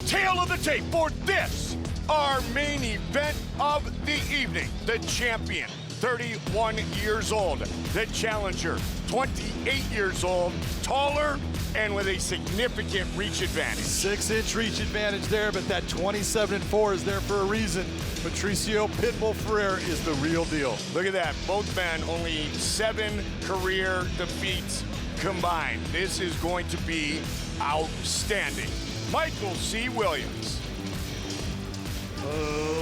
tail of the tape for this, our main event of the evening. The champion, 31 years old. The challenger, 28 years old, taller and with a significant reach advantage. 6-inch reach advantage there, but that 27-4 is there for a reason. Patricio Pitbull Freire is the real deal. Look at that, both men only 7 career defeats combined. This is going to be outstanding. Michael C. Williams.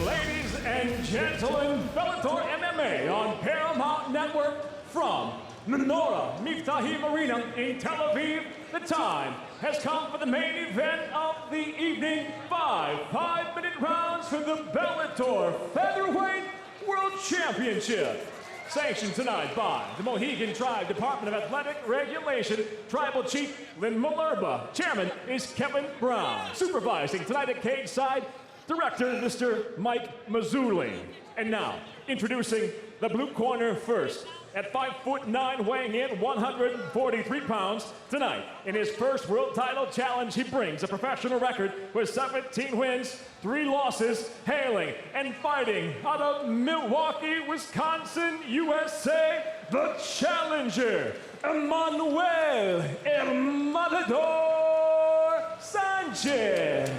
Ladies and gentlemen, Bellator MMA on Paramount Network from Menorah Miftahim Arena in Tel Aviv. The time has come for the main event of the evening. 5-minute rounds for the Bellator Featherweight World Championship. Sanctioned tonight by the Mohegan Tribe Department of Athletic Regulation, Tribal Chief Lynn Malerba. Chairman is Kevin Brown. Supervising tonight at cage side, Director Mr. Mike Mazzulli. And now, introducing the blue corner first. At 5'9", weighing in 143 pounds, tonight in his first world title challenge, he brings a professional record with 17 wins, 3 losses, hailing and fighting out of Milwaukee, Wisconsin, USA, the challenger, Emmanuel Sanchez.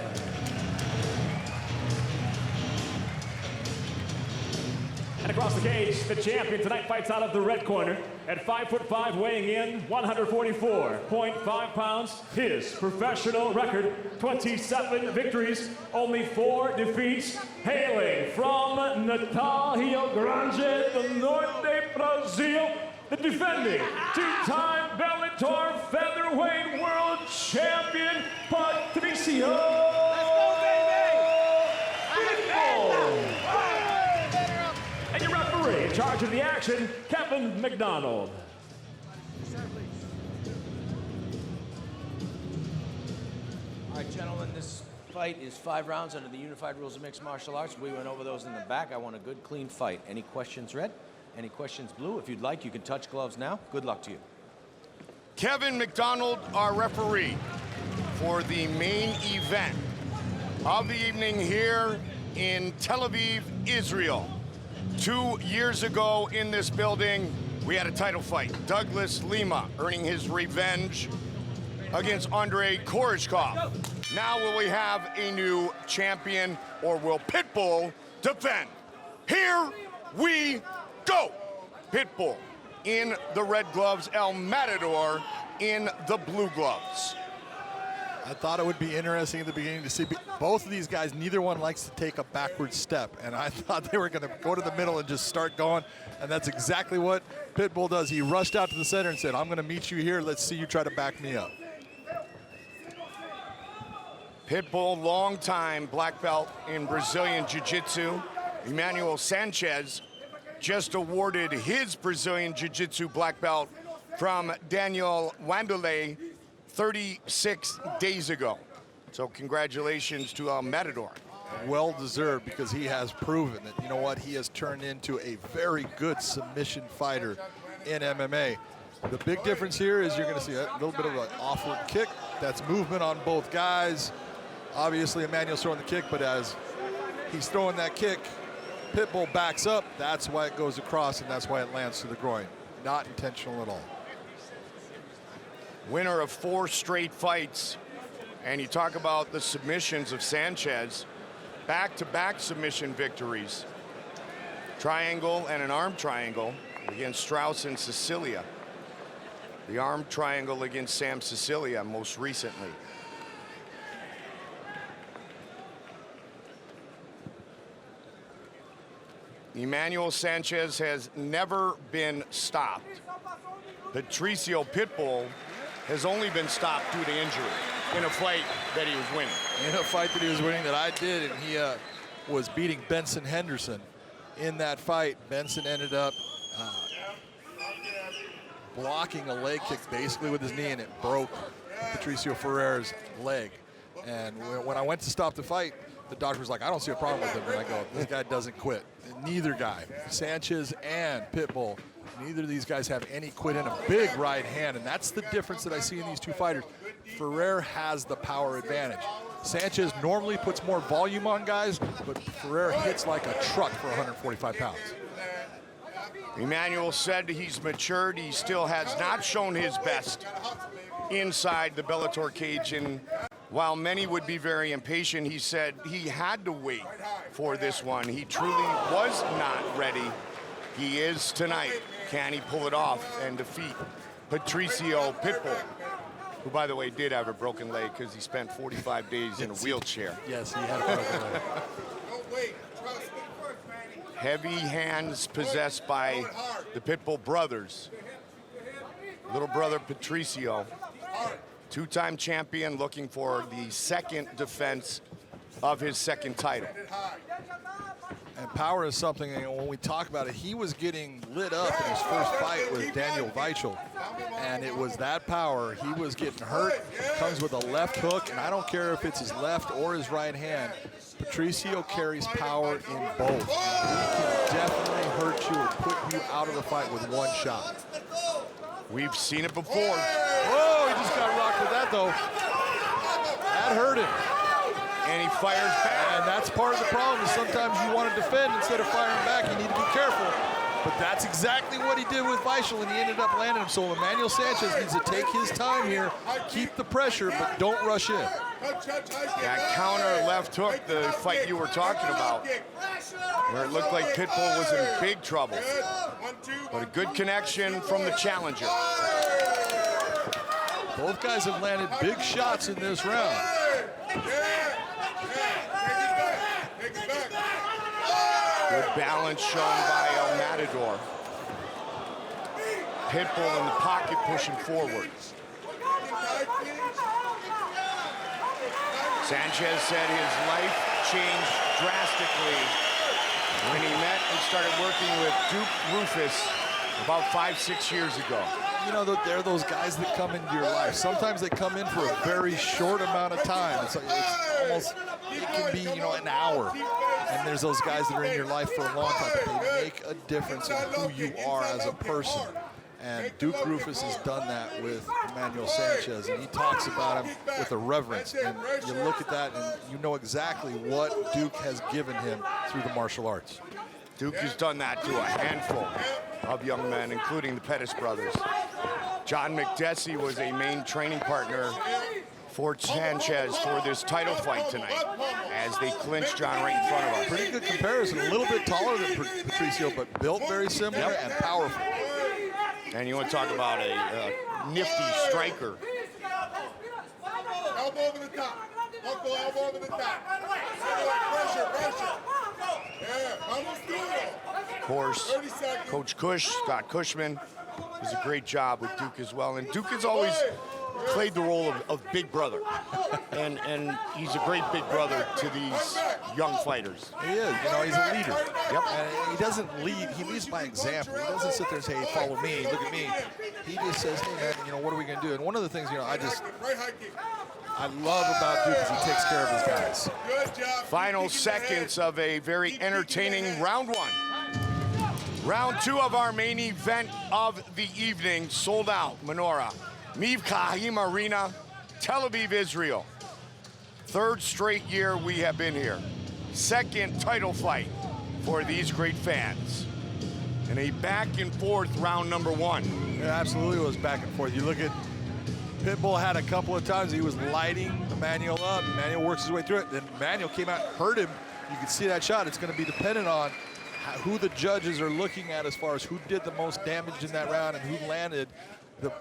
And across the cage, the champion tonight fights out of the red corner at 5'5", weighing in 144.5 pounds. His professional record, 27 victories, only 4 defeats. Hailing from Natal, Rio Grande do Norte, Brazil, the defending 2-time Bellator Featherweight World Champion, Patricio Pitbull. And your referee in charge of the action, Kevin McDonald. All right, gentlemen, this fight is 5 rounds under the unified rules of mixed martial arts. We went over those in the back. I want a good, clean fight. Any questions, Red? Any questions, Blue? If you'd like, you can touch gloves now. Good luck to you. Kevin McDonald, our referee for the main event of the evening here in Tel Aviv, Israel. 2 years ago in this building, we had a title fight. Douglas Lima earning his revenge against Andrei Koreshkov. Now will we have a new champion, or will Pitbull defend? Here we go. Pitbull in the red gloves, El Matador in the blue gloves. I thought it would be interesting at the beginning to see both of these guys. Neither one likes to take a backward step, and I thought they were going to go to the middle and just start going, and that's exactly what Pitbull does. He rushed out to the center and said, I'm going to meet you here. Let's see you try to back me up. Pitbull, long-time black belt in Brazilian Jiu-Jitsu. Emmanuel Sanchez just awarded his Brazilian Jiu-Jitsu black belt from Daniel Wanderlei 36 days ago. So congratulations to El Matador. Well deserved, because he has proven that, you know what, he has turned into a very good submission fighter in MMA. The big difference here is you're going to see a little bit of an offward kick. That's movement on both guys. Obviously, Emmanuel's throwing the kick, but as he's throwing that kick, Pitbull backs up. That's why it goes across, and that's why it lands to the groin. Not intentional at all. Winner of 4 straight fights. And you talk about the submissions of Sanchez. Back-to-back submission victories. Triangle and an arm triangle against Strauss and Sicilia. The arm triangle against Sam Sicilia most recently. Emmanuel Sanchez has never been stopped. Patricio Pitbull has only been stopped due to injury in a fight that he was winning. In a fight that he was winning that I did, and he was beating Benson Henderson in that fight. Benson ended up blocking a leg kick basically with his knee, and it broke Patricio Freire's leg. And when I went to stop the fight, the doctor was like, I don't see a problem with him. And I go, this guy doesn't quit. And neither guy, Sanchez and Pitbull, neither of these guys have any quit in a big right hand. And that's the difference that I see in these two fighters. Freire has the power advantage. Sanchez normally puts more volume on guys, but Ferrer hits like a truck for 145 pounds. Emmanuel said he's matured. He still has not shown his best inside the Bellator cage, and while many would be very impatient, he said he had to wait for this one. He truly was not ready. He is tonight. Can he pull it off and defeat Patricio Pitbull, who, by the way, did have a broken leg because he spent 45 days in a wheelchair. Yes, he had a broken leg. Heavy hands possessed by the Pitbull brothers. Little brother Patricio, two-time champion, looking for the second defense of his second title. And power is something, you know, when we talk about it, he was getting lit up in his first fight with Daniel Weichel, and it was that power. He was getting hurt, comes with a left hook, and I don't care if it's his left or his right hand. Patricio carries power in both. He can definitely hurt you or put you out of the fight with one shot. We've seen it before. Whoa, he just got rocked with that, though. That hurt him. And he fires back. And that's part of the problem, is sometimes you want to defend instead of firing back. You need to be careful. But that's exactly what he did with Weichel, and he ended up landing him. So Emmanuel Sanchez needs to take his time here, keep the pressure, but don't rush in. That counter left hook, the fight you were talking about, where it looked like Pitbull was in big trouble. But a good connection from the challenger. Both guys have landed big shots in this round. Good balance shown by El Matador. Pitbull in the pocket pushing forward. Sanchez said his life changed drastically when he met and started working with Duke Rufus about 5-6 years ago. You know, they're those guys that come into your life. Sometimes they come in for a very short amount of time. It's almost, it can be, you know, an hour. And there's those guys that are in your life for a long time, but they make a difference in who you are as a person. And Duke Rufus has done that with Emmanuel Sanchez, and he talks about him with a reverence. And you look at that, and you know exactly what Duke has given him through the martial arts. Duke has done that to a handful of young men, including the Pettis brothers. John McDessie was a main training partner for Sanchez for this title fight tonight, as they clinched John right in front of us. Pretty good comparison. A little bit taller than Patricio, but built very similar and powerful. And you want to talk about a nifty striker. Elbow over the top. Uncle, elbow over the top. Pressure. Yeah, almost do it. Of course, Coach Cush, Scott Cushman, does a great job with Duke as well. And Duke has always played the role of big brother. and he's a great big brother to these young fighters. He is, you know, he's a leader. Yep. And he doesn't lead, he leads by example. He doesn't sit there and say, hey, follow me, look at me. He just says, hey man, you know, what are we gonna do? And one of the things, you know, I love about Duke is he takes care of his guys. Final seconds of a very entertaining round one. Round two of our main event of the evening, sold out, Menorah Mivkahim Arena, Tel Aviv, Israel. Third straight year we have been here. Second title fight for these great fans. And a back and forth round number one. It absolutely was back and forth. You look at Pitbull had a couple of times he was lighting Emmanuel up. Emmanuel works his way through it. Then Emmanuel came out, hurt him. You can see that shot. It's going to be dependent on who the judges are looking at as far as who did the most damage in that round and who landed the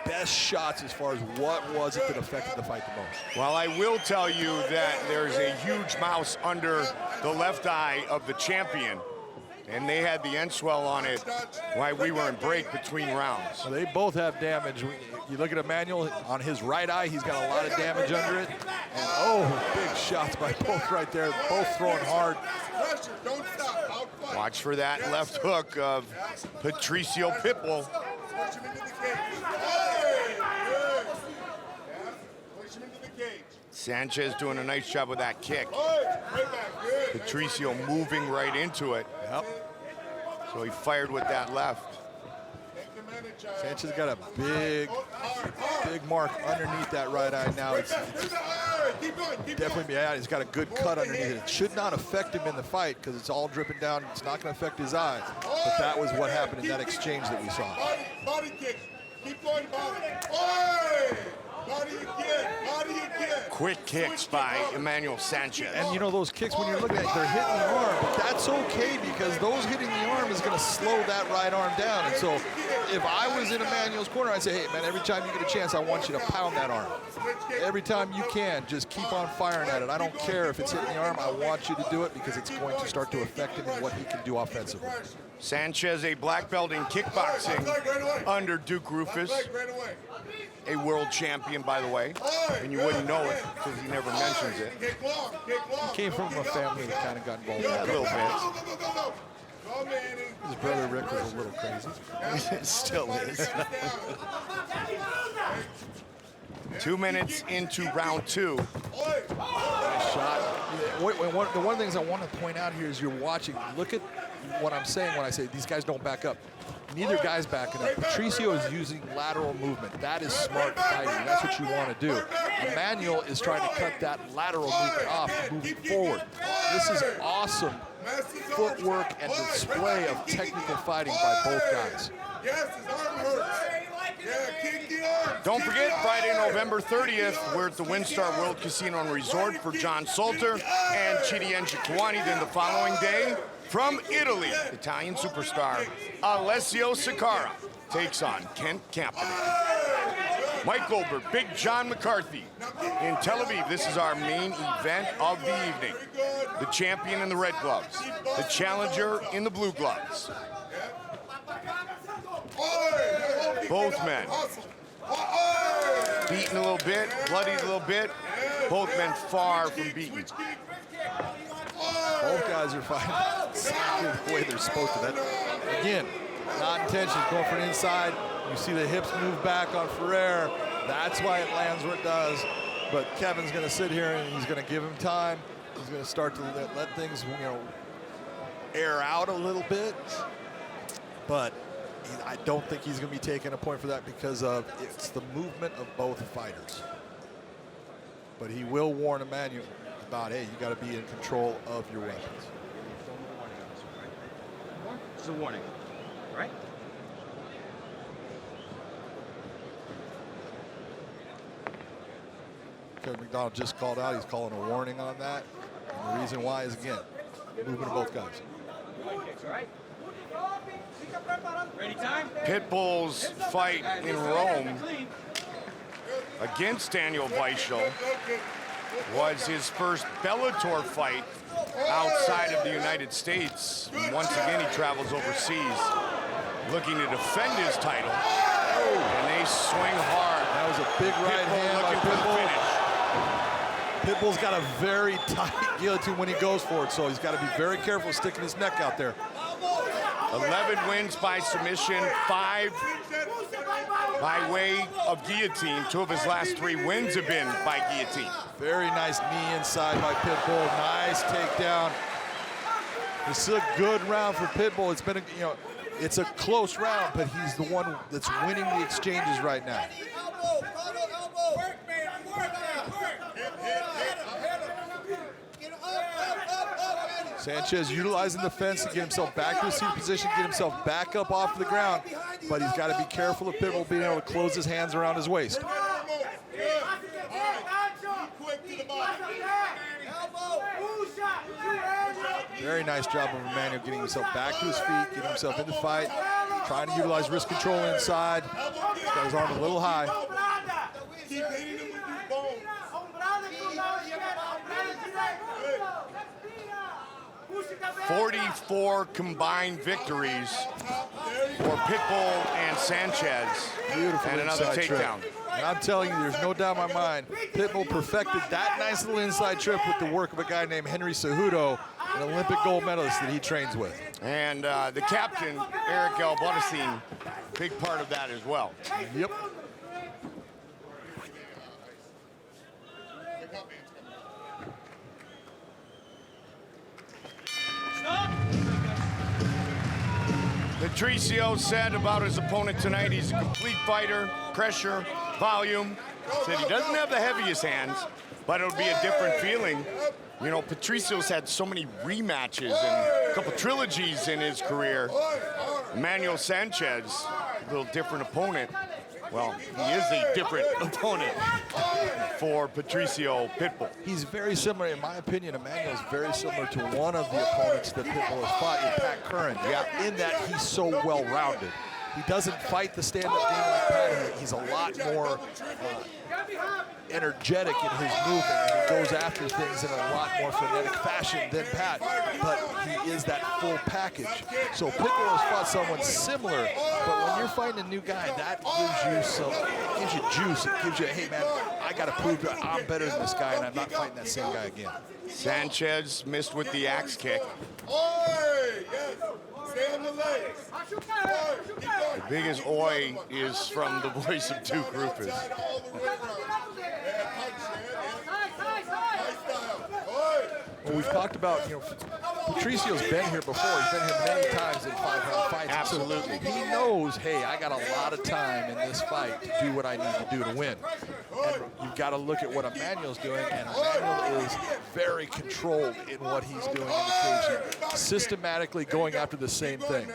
best shots as far as what was it that affected the fight the most. Well, I will tell you that there's a huge mouse under the left eye of the champion, and they had the end swell on it while we were in break between rounds. So they both have damage. You look at Emmanuel on his right eye, he's got a lot of damage under it. And oh, big shots by both right there, both throwing hard. Watch for that left hook of Patricio Pitbull. Sanchez doing a nice job with that kick. Patricio moving right into it. Yep. So he fired with that left. Sanchez got a big mark underneath that right eye now. Keep going. definitely be out. He's got a good cut underneath it. It should not affect him in the fight because it's all dripping down. It's not going to affect his eyes. But that was what happened in that exchange that we saw. Body kicks. Keep going, body. Oi! Body again. Quick kicks by Emmanuel Sanchez. And you know, those kicks, when you're looking at it, they're hitting the arm, but that's okay because those hitting the arm is going to slow that right arm down. And so if I was in Emmanuel's corner, I'd say, hey, man, every time you get a chance, I want you to pound that arm. Every time you can, just keep on firing at it. I don't care if it's hitting the arm. I want you to do it because it's going to start to affect him and what he can do offensively. Sanchez, a black belt in kickboxing under Duke Rufus. A world champion, by the way, and you wouldn't know it because he never mentions it. He came from a family that kind of got involved in A that. little bit. His brother Rick was a little crazy. It still is. 2 minutes into round 2. Shot. The one of the things I want to point out here is you're watching. Look at what I'm saying when I say these guys don't back up. Neither guy's backing up. Patricio is using lateral movement. That is smart fighting. That's what you want to do. Emmanuel is trying to cut that lateral movement off and moving forward. This is awesome footwork and display of technical fighting by both guys. Yes, his arm hurts. Yeah, kick the arm. Don't forget, Friday, November 30th, we're at the WinStar World Casino and Resort for John Salter and Chidi Njikwani. Then the following day, from Italy, Italian superstar Alessio Sakara takes on Kent Kampany. Mike Goldberg, Big John McCarthy in Tel Aviv. This is our main event of the evening. The champion in the red gloves, the challenger in the blue gloves. Both men beaten a little bit, bloodied a little bit. Both men far from beaten. Both guys are fighting exactly the way they're supposed to. That, again, not intention, going for an inside. You see the hips move back on Ferrer. That's why it lands where it does. But Kevin's going to sit here and he's going to give him time. He's going to start to let things, air out a little bit. But I don't think he's going to be taking a point for that because it's the movement of both fighters. But he will warn Emmanuel about, hey, you got to be in control of your weapons. It's a warning, right? Kevin McDonald just called out. He's calling a warning on that. And the reason why is, again, movement of both guys. Ready time? Pitbull's fight in Rome against Daniel Weichel was his first Bellator fight outside of the United States. Once again, he travels overseas looking to defend his title. And they swing hard. That was a big right hand by Pitbull. Pitbull's got a very tight guillotine when he goes for it, so he's got to be very careful sticking his neck out there. 11 wins by submission, 5 by way of guillotine. 2 of his last 3 wins have been by guillotine. Very nice knee inside by Pitbull. Nice takedown. This is a good round for Pitbull. It's been, it's a close round, but he's the one that's winning the exchanges right now. Sanchez utilizing the fence to get himself back to a seated position, get himself back up off the ground, but he's got to be careful of Pitbull being able to close his hands around his waist. Very nice job of Emmanuel getting himself back to his feet, getting himself into the fight, trying to utilize wrist control inside. He's got his arm a little high. 44 combined victories for Pitbull and Sanchez. Beautiful and another inside takedown. trip. And I'm telling you, there's no doubt in my mind, Pitbull perfected that nice little inside trip with the work of a guy named Henry Cejudo, an Olympic gold medalist that he trains with. And the captain, Eric Albarracin, big part of that as well. Yep. Patricio said about his opponent tonight, he's a complete fighter, pressure, volume. Said he doesn't have the heaviest hands, but it'll be a different feeling. You know, Patricio's had so many rematches and a couple trilogies in his career. Emmanuel Sanchez, a little different opponent. Well, he is a different opponent for Patricio Pitbull. He's very similar, in my opinion. Emmanuel is very similar to one of the opponents that Pitbull has fought, in Pat Curran. Yeah, in that he's so well-rounded. He doesn't fight the stand-up game like Pat. He's a lot more energetic in his movement. He goes after things in a lot more frenetic fashion than Pat, but he is that full package. So Pitbull has fought someone similar, but when you're fighting a new guy, that gives you juice. It gives you, hey man, I got to prove that I'm better than this guy, and I'm not fighting that same guy again. Sanchez missed with the axe kick. Yes. Stay on the legs. The biggest oi is from the voice of Duke Rufus. Well, we've talked about, you know, Patricio's been here before. He's been here many times in 5-round fights. Absolutely. So he knows, hey, I got a lot of time in this fight to do what I need to do to win. And you've got to look at what Emmanuel's doing, and Emmanuel is very controlled in what he's doing in the cage, systematically going after the same thing.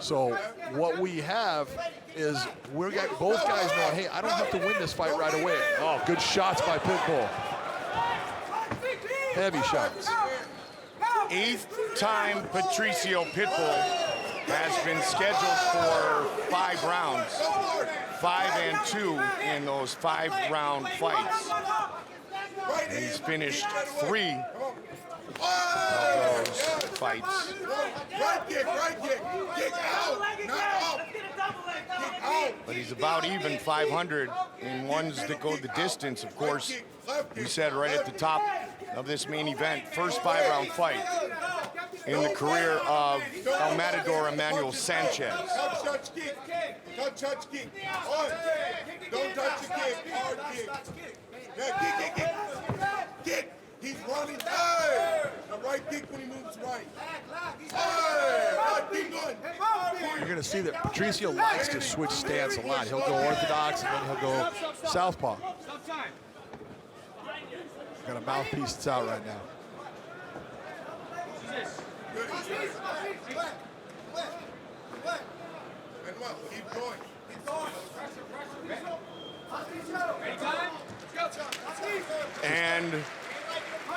So what we have is we've got both guys knowing, hey, I don't have to win this fight right away. Oh, good shots by Pitbull. Heavy shots. 8th time Patricio Pitbull has been scheduled for 5 rounds. 5 and 2 in those 5-round fights. And he's finished 3 of those fights. Right kick, kick out, not up. Kick out. But he's about even 500 in ones that go the distance. Of course, we said right at the top of this main event, first 5-round fight in the career of El Matador Emmanuel Sanchez. Touch kick. Touch kick. Don't touch the kick. Hard kick. Yeah, kick. He's running. Hey! The right kick when he moves right. Hey! Keep going. You're going to see that Patricio likes to switch stance a lot. He'll go orthodox and then he'll go southpaw. Got a mouthpiece that's out right now. Keep going. And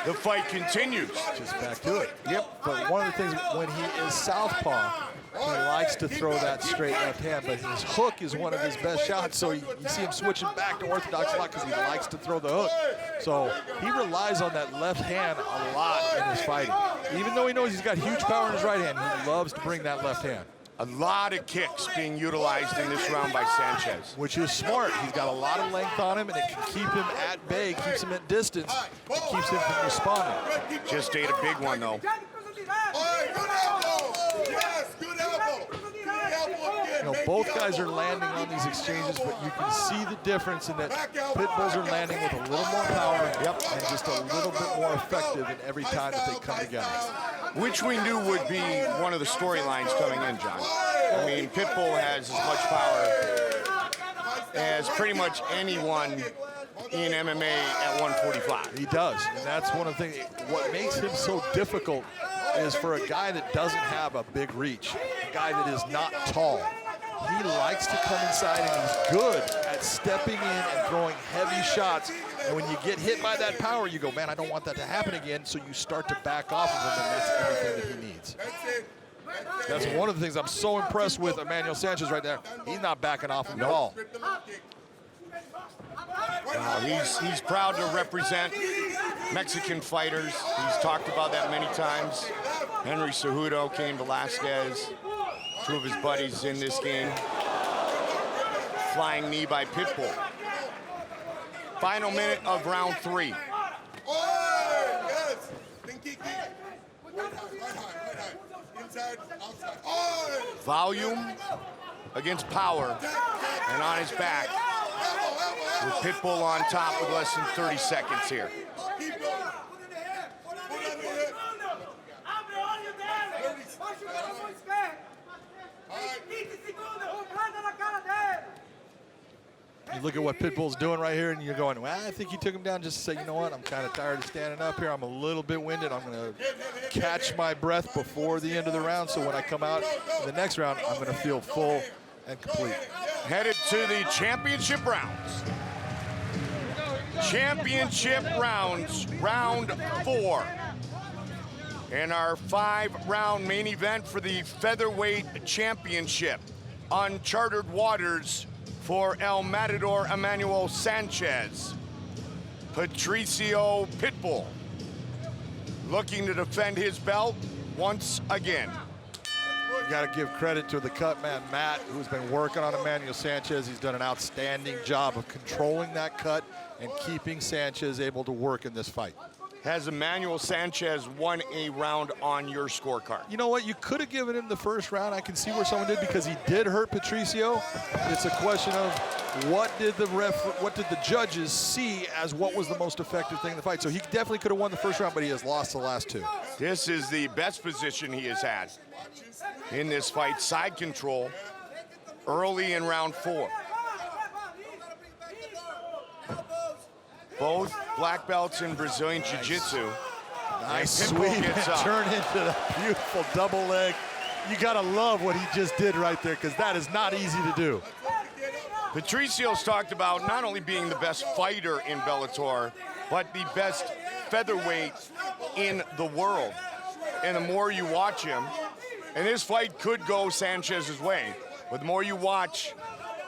the fight continues. Just back to it. Yep. But one of the things, when he is southpaw, he likes to throw that straight left hand, but his hook is one of his best shots, so you see him switching back to orthodox a lot because he likes to throw the hook. So he relies on that left hand a lot in his fighting. Even though he knows he's got huge power in his right hand, he loves to bring that left hand. A lot of kicks being utilized in this round by Sanchez. Which is smart. He's got a lot of length on him, and it can keep him at bay, keeps him at distance, and keeps him from responding. Just ate a big one, though. Good elbow. Yes, good elbow. Good elbow again. You know, both guys are landing on these exchanges, but you can see the difference in that Pitbulls are landing with a little more power, and just a little bit more effective in every time that they come together. Which we knew would be one of the storylines coming in, John. I mean, Pitbull has as much power as pretty much anyone in MMA at 145. He does, and that's one of the things. What makes him so difficult is for a guy that doesn't have a big reach, a guy that is not tall. He likes to come inside, and he's good at stepping in and throwing heavy shots. And when you get hit by that power, you go, man, I don't want that to happen again. So you start to back off of him, and that's everything that he needs. That's one of the things I'm so impressed with Emmanuel Sanchez right there. He's not backing off him at all. He's proud to represent Mexican fighters. He's talked about that many times. Henry Cejudo, Cain Velasquez, 2 of his buddies in this game. Flying knee by Pitbull. Final minute of round 3. Yes. Kick. Right high. Inside, outside. Volume against power, and on his back, with Pitbull on top with less than 30 seconds here. Keep going. Put on the hip. You look at what Pitbull's doing right here, and you're going, well, I think he took him down just to say, you know what, I'm kind of tired of standing up here. I'm a little bit winded. I'm going to catch my breath before the end of the round, so when I come out in the next round, I'm going to feel full and complete. Headed to the championship rounds. Championship rounds, round 4. In our 5-round main event for the featherweight championship. Uncharted waters for El Matador Emmanuel Sanchez. Patricio Pitbull looking to defend his belt once again. You got to give credit to the cut man, Matt, who's been working on Emmanuel Sanchez. He's done an outstanding job of controlling that cut and keeping Sanchez able to work in this fight. Has Emmanuel Sanchez won a round on your scorecard? You know what? You could have given him the first round. I can see where someone did because he did hurt Patricio. It's a question of what did the judges see as what was the most effective thing in the fight. So he definitely could have won the first round, but he has lost the last 2. This is the best position he has had in this fight. Side control early in round 4. Both black belts in Brazilian Jiu-Jitsu. Nice sweep and turn into that beautiful double leg. You gotta love what he just did right there because that is not easy to do. Patricio's talked about not only being the best fighter in Bellator, but the best featherweight in the world. And the more you watch him, and this fight could go Sanchez's way, but the more you watch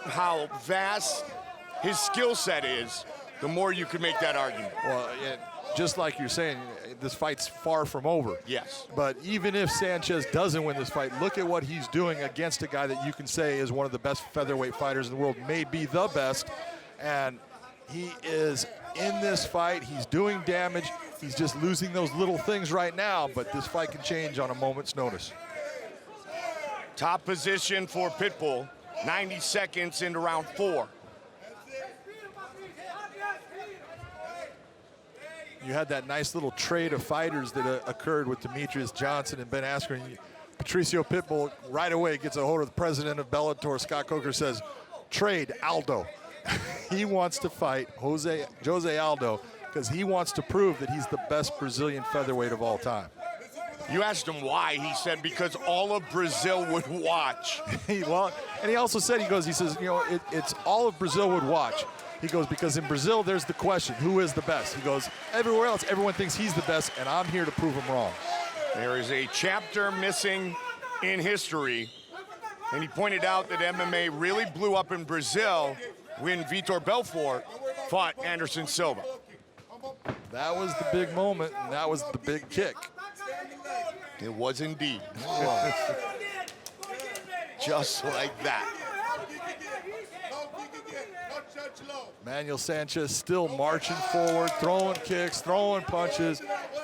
how vast his skill set is, the more you can make that argument. Well, just like you're saying, this fight's far from over. Yes. But even if Sanchez doesn't win this fight, look at what he's doing against a guy that you can say is one of the best featherweight fighters in the world, maybe the best. And he is in this fight. He's doing damage. He's just losing those little things right now, but this fight can change on a moment's notice. Top position for Pitbull, 90 seconds into round 4. You had that nice little trade of fighters that occurred with Demetrius Johnson and Ben Askren. Patricio Pitbull right away gets a hold of the president of Bellator, Scott Coker, says, trade Aldo. He wants to fight Jose Aldo because he wants to prove that he's the best Brazilian featherweight of all time. You asked him why. He said because all of Brazil would watch. Well, and he also said, he says, you know, it's all of Brazil would watch. He goes, because in Brazil, there's the question, who is the best? He goes, everywhere else, everyone thinks he's the best, and I'm here to prove him wrong. There is a chapter missing in history, and he pointed out that MMA really blew up in Brazil when Vitor Belfort fought Anderson Silva. That was the big moment, and that was the big kick. It was indeed. Just like that. Emmanuel Sanchez still marching forward, throwing kicks, throwing punches,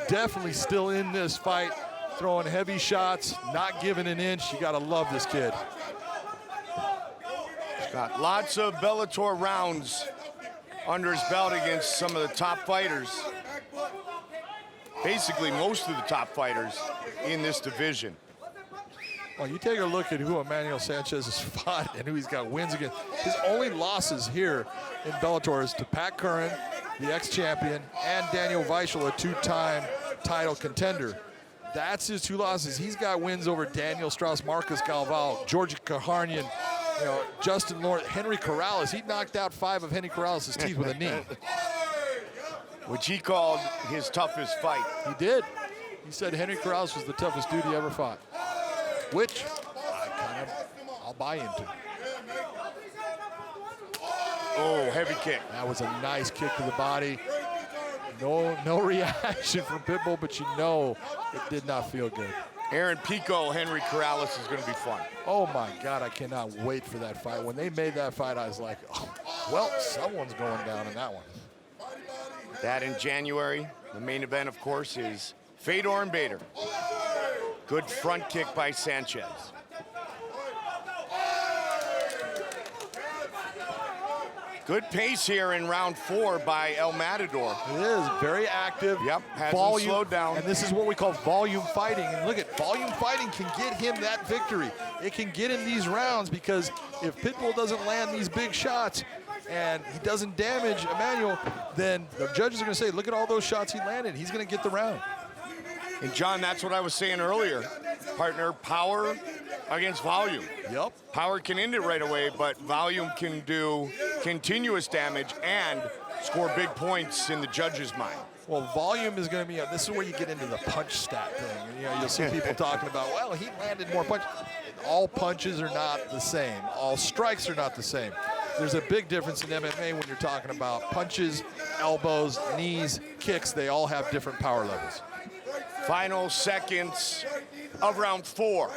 definitely still in this fight, throwing heavy shots, not giving an inch. You gotta love this kid. He's got lots of Bellator rounds under his belt against some of the top fighters. Basically, most of the top fighters in this division. Well, you take a look at who Emmanuel Sanchez has fought and who he's got wins against. His only losses here in Bellator is to Pat Curran, the ex-champion, and Daniel Weichel, a 2-time title contender. That's his 2 losses. He's got wins over Daniel Strauss, Marcus Galval, Georgi Kaharnian, you know, Justin Lawrence, Henry Corrales. He knocked out 5 of Henry Corrales' teeth with a knee. Which he called his toughest fight. He did. He said Henry Corrales was the toughest dude he ever fought, which I'll buy into. Oh, heavy kick. That was a nice kick to the body. No reaction from Pitbull, but you know it did not feel good. Aaron Pico, Henry Corrales is going to be fun. Oh my God, I cannot wait for that fight. When they made that fight, I was like, oh, well, someone's going down in that one. That in January. The main event, of course, is Fedor and Bader. Good front kick by Sanchez. Good pace here in round 4 by El Matador. It is very active. Yep, hasn't slowed down. And this is what we call volume fighting. And look at volume fighting can get him that victory. It can get in these rounds because if Pitbull doesn't land these big shots, and he doesn't damage Emmanuel, then the judges are going to say, look at all those shots he landed. He's going to get the round. And John, that's what I was saying earlier. Partner, power against volume. Yep. Power can end it right away, but volume can do continuous damage and score big points in the judge's mind. Well, volume is going to be, this is where you get into the punch stat thing. And, you know, you'll see people talking about, well, he landed more punches. All punches are not the same. All strikes are not the same. There's a big difference in MMA when you're talking about punches, elbows, knees, kicks. They all have different power levels. Final seconds of round 4.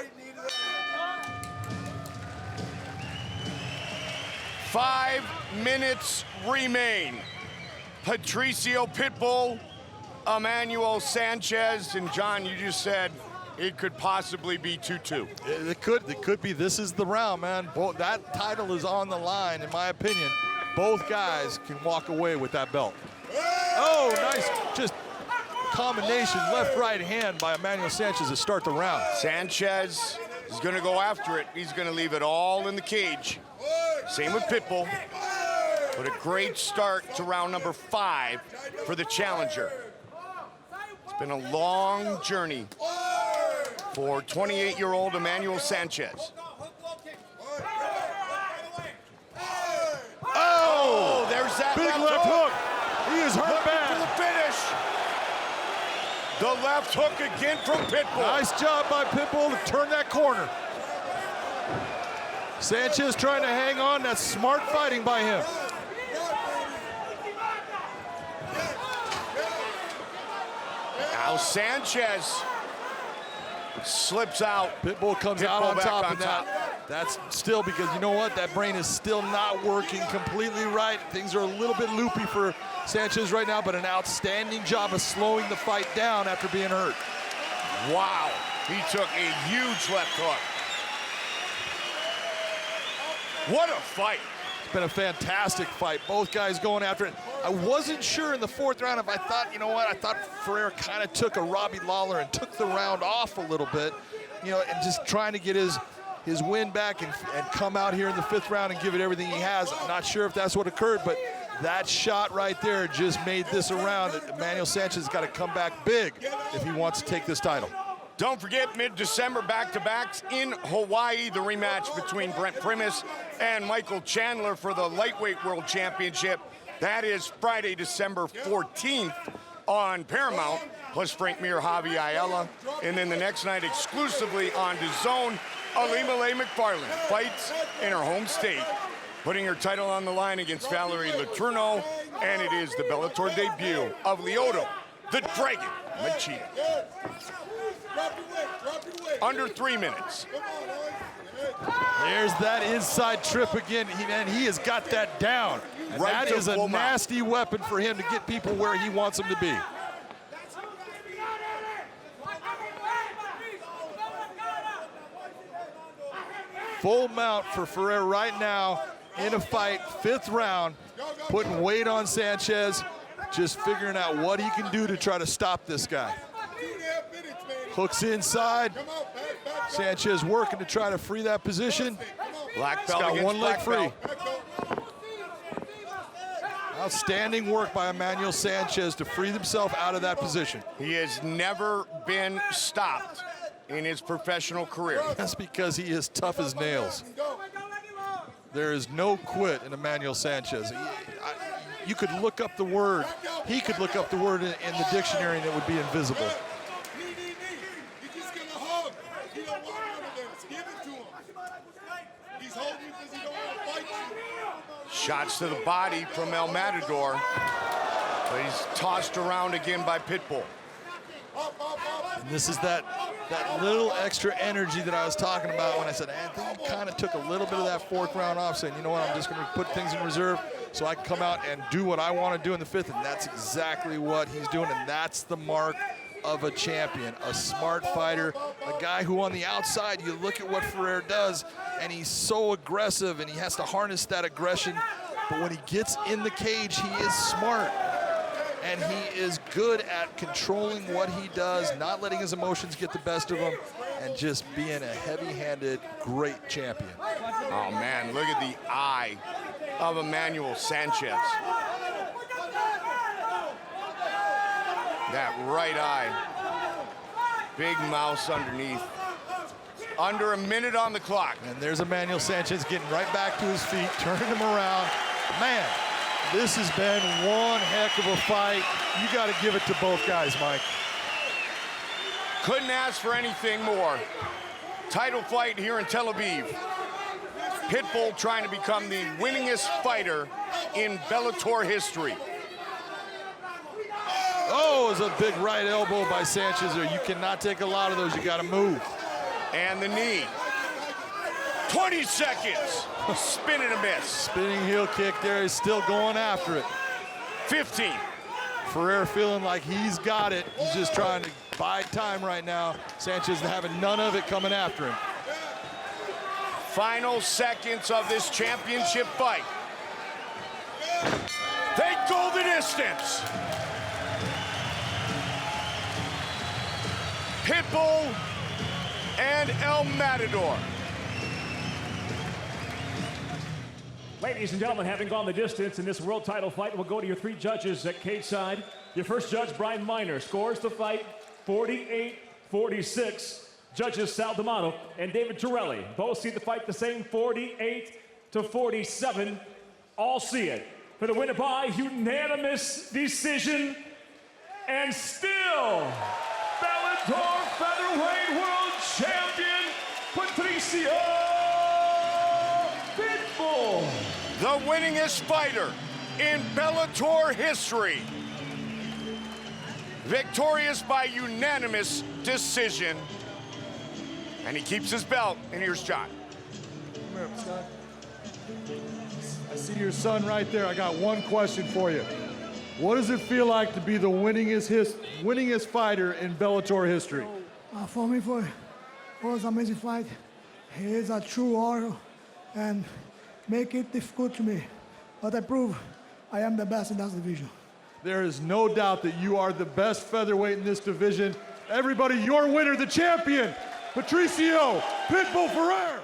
5 minutes remain. Patricio Pitbull, Emmanuel Sanchez, and John, you just said it could possibly be 2-2. It could be. This is the round, man. That title is on the line, in my opinion. Both guys can walk away with that belt. Oh, nice. Just combination left-right hand by Emmanuel Sanchez to start the round. Sanchez is going to go after it. He's going to leave it all in the cage. Same with Pitbull. But a great start to round number 5 for the challenger. It's been a long journey for 28-year-old Emmanuel Sanchez. Oh, there's that Big left hook. He is hurt bad. For the finish. The left hook again from Pitbull. Nice job by Pitbull to turn that corner. Sanchez trying to hang on. That's smart fighting by him. Now Sanchez slips out. Pitbull comes out on top of that. That's still because you know what? That brain is still not working completely right. Things are a little bit loopy for Sanchez right now, but an outstanding job of slowing the fight down after being hurt. Wow, he took a huge left hook. What a fight. It's been a fantastic fight. Both guys going after it. I wasn't sure in the 4th round if I thought, you know what, I thought Ferrer kind of took a Robbie Lawler and took the round off a little bit, you know, and just trying to get his win back and come out here in the 5th round and give it everything he has. I'm not sure if that's what occurred, but that shot right there just made this a round that Emmanuel Sanchez has got to come back big if he wants to take this title. Don't forget, mid-December back-to-backs in Hawaii, the rematch between Brent Primus and Michael Chandler for the Lightweight World Championship. That is Friday, December 14th on Paramount, plus Frank Mir, Javi Ayala. And then the next night exclusively on DAZN, Alimale McFarland fights in her home state, putting her title on the line against Valerie Letourneau, and it is the Bellator debut of Lyoto, the Dragon Machida. Under 3 minutes. There's that inside trip again, and he has got that down. And Right that is a full mount. nasty weapon for him to get people where he wants them to be. Full mount for Ferrer right now in a fight, 5th round, putting weight on Sanchez, just figuring out what he can do to try to stop this guy. Hooks inside. Sanchez working to try to free that position. Black He's belt got against one leg black free. belt. Outstanding work by Emmanuel Sanchez to free himself out of that position. He has never been stopped in his professional career. That's because he is tough as nails. There is no quit in Emmanuel Sanchez. You could look up the word. He could look up the word in the dictionary and it would be invisible. Shots to the body from El Matador, but he's tossed around again by Pitbull. And this is that little extra energy that I was talking about when I said, I think he kind of took a little bit of that 4th round off, saying, you know what, I'm just going to put things in reserve so I can come out and do what I want to do in the 5th, and that's exactly what he's doing, and that's the mark of a champion, a smart fighter, a guy who on the outside, you look at what Ferrer does, and he's so aggressive, and he has to harness that aggression, but when he gets in the cage, he is smart. And he is good at controlling what he does, not letting his emotions get the best of him, and just being a heavy-handed, great champion. Oh, man, look at the eye of Emmanuel Sanchez. That right eye. Big mouse underneath. Under a minute on the clock. And there's Emmanuel Sanchez getting right back to his feet, turning him around. Man, this has been one heck of a fight. You got to give it to both guys, Mike. Couldn't ask for anything more. Title fight here in Tel Aviv. Pitbull trying to become the winningest fighter in Bellator history. Oh, it's a big right elbow by Sanchez there. You cannot take a lot of those. You got to move. And the knee. 20 seconds. Spin and a miss. Spinning heel kick there. He's still going after it. 15. Ferrer feeling like he's got it. He's just trying to buy time right now. Sanchez having none of it coming after him. Final seconds of this championship fight. They go the distance. Pitbull and El Matador. Ladies and gentlemen, having gone the distance in this world title fight, we'll go to your three judges at cage side. Your first judge, Brian Miner, scores the fight 48-46. Judges Sal D'Amato and David Torelli both see the fight the same, 48-47. All see it for the winner by unanimous decision. And still, Bellator Featherweight World Champion, Patricio Pitbull. The winningest fighter in Bellator history. Victorious by unanimous decision. And he keeps his belt, and here's John. Come here, son. I see your son right there. I got one question for you. What does it feel like to be the winningest fighter in Bellator history? For me, it was an amazing fight. He is a true warrior and make it difficult to me. But I prove I am the best in that division. There is no doubt that you are the best featherweight in this division. Everybody, your winner, the champion, Patricio Pitbull Ferrer.